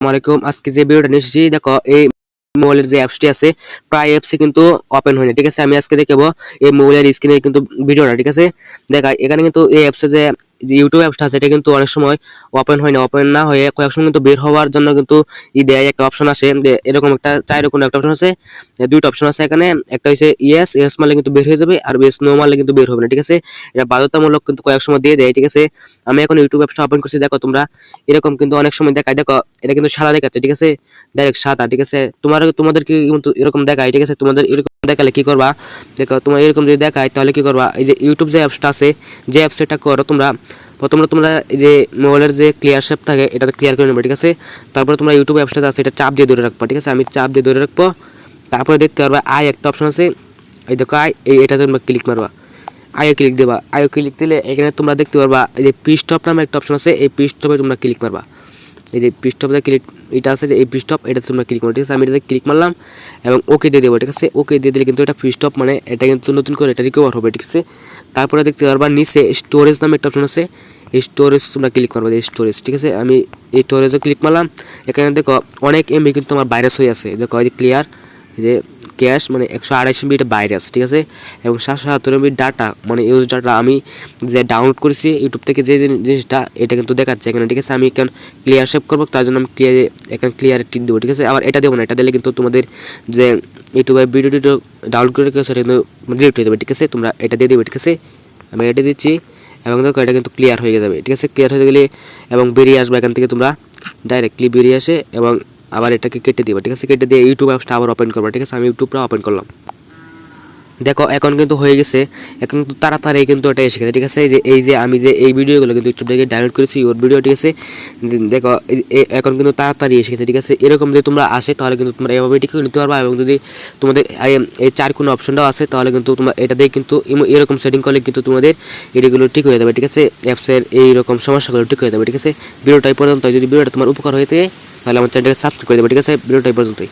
আসসালামাইকুম। আজকে যে ভিডিওটা নিয়ে এসেছি, দেখো এই মোবাইলের যে অ্যাপসটি আছে প্রায় অ্যাপসে কিন্তু ওপেন হয়নি। ঠিক আছে, আমি আজকে দেখাবো এই মোবাইলের স্ক্রিনে কিন্তু ভিডিওটা। ঠিক আছে, দেখা এখানে কিন্তু এই অ্যাপসে যে ইউটিউব অ্যাপসটা আছে এটা কিন্তু অনেক সময় ওপেন হয় না, ওপেন না হয়ে কয়েক সময় কিন্তু বের হওয়ার জন্য কিন্তু দেয় একটা অপশন আসে যে এরকম একটা চাইরে কোনো একটা অপশন আছে, দুইটা অপশন আছে এখানে। একটা হচ্ছে ইয়েস মারলে কিন্তু বের হয়ে যাবে, আর বেশ নো মারলে কিন্তু বের হবে না। ঠিক আছে, এটা বাধ্যতামূলক কিন্তু কয়েক সময় দিয়ে দেয়। ঠিক আছে, আমি এখন ইউটিউব অ্যাপসটা ওপেন করছি, দেখো তোমরা এরকম কিন্তু অনেক সময় দেখায়। দেখো এটা কিন্তু সাদা দেখাচ্ছে, ঠিক আছে, ডাইরেক্ট সাদা। ঠিক আছে, তোমাদের কি কিন্তু এরকম দেখায়? ঠিক আছে, তোমাদের এরকম দেখালে কি করবা? দেখো তোমার এরকম যদি দেখায় তাহলে কি করবা? এই যে ইউটিউব যে অ্যাপসটা আছে, যে অ্যাপসটা করো তোমরা, প্রথমে তোমরা এই যে মোবাইলের যে ক্লিয়ার শেপ থাকে এটাতে ক্লিয়ার করে নেবে। ঠিক আছে, তারপরে তোমরা ইউটিউব অ্যাপসটা আছে এটা চাপ দিয়ে ধরে রাখবা। ঠিক আছে, আমি চাপ দিয়ে ধরে রাখবো। তারপরে দেখতে পারবা আই একটা অপশন আছে, এই দেখো আই, এটাতে তোমরা ক্লিক মারবা। আইও ক্লিক দেবা। আইও ক্লিক দিলে এখানে তোমরা দেখতে পারবা এই যে পিস্টপ নামে একটা অপশন আছে, এই পিস্টপে তোমরা ক্লিক মারবা। এই যে পিস্টপে ক্লিক এটা আছে যে এই পিস্টপ, এটাতে তোমরা ক্লিক মারো। ঠিক আছে, আমি এটাতে ক্লিক মারলাম এবং ওকে দিয়ে দেবো। ঠিক আছে, ওকে দিয়ে দিলে কিন্তু এটা পিস্টপ মানে এটা কিন্তু নতুন করে এটা রিকভার হবে। ঠিক আছে, তারপরে দেখতে পারবা নিচে স্টোরেজ নামে একটা অপশন আছে, এই স্টোরেজ তোমরা ক্লিক মারবা, এই স্টোরেজ। ঠিক আছে, আমি এই স্টোরেজও ক্লিক মারলাম। এখানে দেখো অনেক এমবি কিন্তু আমার ভাইরাস হয়ে আছে, দেখো এই যে ক্লিয়ার, এই যে ক্যাশ মানে 128 MB এটা ভাইরাস। ঠিক আছে, এবং 777 MB ডাটা মানে ইউজ ডাটা আমি যে ডাউনলোড করেছি ইউটিউব থেকে যে জিনিসটা এটা কিন্তু দেখাচ্ছে এখানে। ঠিক আছে, আমি এখন ক্লিয়ার সেভ করবো, তার জন্য আমি এখানে ক্লিয়ার টিক দেবো। ঠিক আছে, আবার এটা দেবো না, এটা দিলে কিন্তু তোমাদের যে ইউটিউবে ভিডিও ডাউনলোড করে রেখেছো সেটা কিন্তু ডিলিট হয়ে যাবে। ঠিক আছে, তোমরা এটা দিয়ে দেবে। ঠিক আছে, আমি এটা দিচ্ছি এবং দেখো এটা কিন্তু ক্লিয়ার হয়ে যাবে। ঠিক আছে, ক্লিয়ার হয়ে গেলে এবং বেরিয়ে আসবে এখান থেকে, তোমরা ডাইরেক্টলি বেরিয়ে আসে এবং আবার এটাকে কেটে দিবা। ঠিক আছে, কেটে দিয়ে ইউটিউব অ্যাপসটা আবার ওপেন করবা। ঠিক আছে, আমি ইউটিউবটা ওপেন করলাম। দেখো এখন কিন্তু হয়ে গেছে, এখন কিন্তু তাড়াতাড়ি কিন্তু এটা এসে গেছে। ঠিক আছে, এই যে আমি যে এই ভিডিওগুলো কিন্তু ইউটিউব থেকে ডাউনলোড করেছি ওর ভিডিও। ঠিক আছে, দেখো এখন কিন্তু তাড়াতাড়ি এসে গেছে। ঠিক আছে, এরকম যদি তোমরা আসে তাহলে কিন্তু তোমরা এভাবে ঠিক করে নিতে পারবা। এবং যদি তোমাদের এই চার কোনো অপশনটাও আছে তাহলে কিন্তু তোমরা এটা দিয়ে কিন্তু এরকম সেটিং করলে কিন্তু তোমাদের এগুলো ঠিক হয়ে যাবে। ঠিক আছে, অ্যাপসের এইরকম সমস্যাগুলো ঠিক হয়ে যাবে। ঠিক আছে, ভিডিওটাই পর্যন্ত। যদি ভিডিওটা তোমার উপকার হয়ে থাকে তাহলে আমার চ্যানেলটাকে সাবস্ক্রাইব করে দেবে। ঠিক আছে, ভিডিওটাই পর্যন্তই।